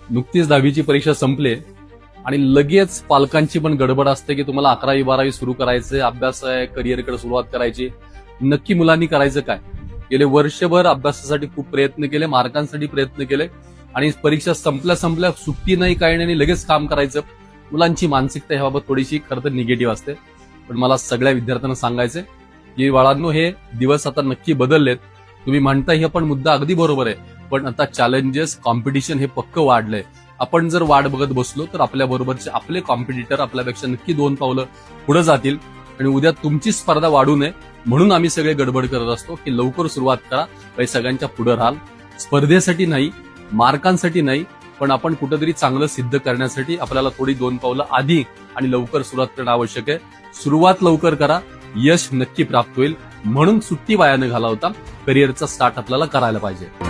नुकतीच 10वीची परीक्षा संपले आणि लगेच पालकांची पण गडबड असते की तुम्हाला 11वी 12वी सुरू करायचे, अभ्यास आहे, करिअरकडे सुरुवात करायची. नक्की मुलांनी करायचं काय? गेले वर्षभर अभ्यासासाठी खूप प्रयत्न केले, मार्कांसाठी प्रयत्न केले आणि परीक्षा संपल्या सुट्टी नाही, काही नाही, लगेच काम करायचं. मुलांची मानसिकता ह्याबाबत थोडीशी खरं तर निगेटिव्ह असते. पण मला सगळ्या विद्यार्थ्यांना सांगायचंय की बाळांनो, हे दिवस आता नक्की बदललेत. तुम्ही म्हणताय हे पण मुद्दा अगदी बरोबर आहे, पण आता चॅलेंजेस, कॉम्पिटिशन हे पक्क वाढलंय. आपण जर वाट बघत बसलो तर आपल्या बरोबरचे आपले कॉम्पिटिटर आपल्यापेक्षा नक्की 2 पावलं पुढे जातील आणि उद्या तुमची स्पर्धा वाढू नये म्हणून आम्ही सगळे गडबड करत असतो की लवकर सुरुवात करा, काही सगळ्यांच्या पुढे राहाल. स्पर्धेसाठी नाही, मार्कांसाठी नाही, पण आपण कुठेतरी चांगलं सिद्ध करण्यासाठी आपल्याला थोडी 2 पावलं आधी आणि लवकर सुरुवात करणं आवश्यक आहे. सुरुवात लवकर करा, यश नक्की प्राप्त होईल. म्हणून सुट्टी वाया न घालवता करिअरचा स्टार्ट आपल्याला करायला पाहिजे.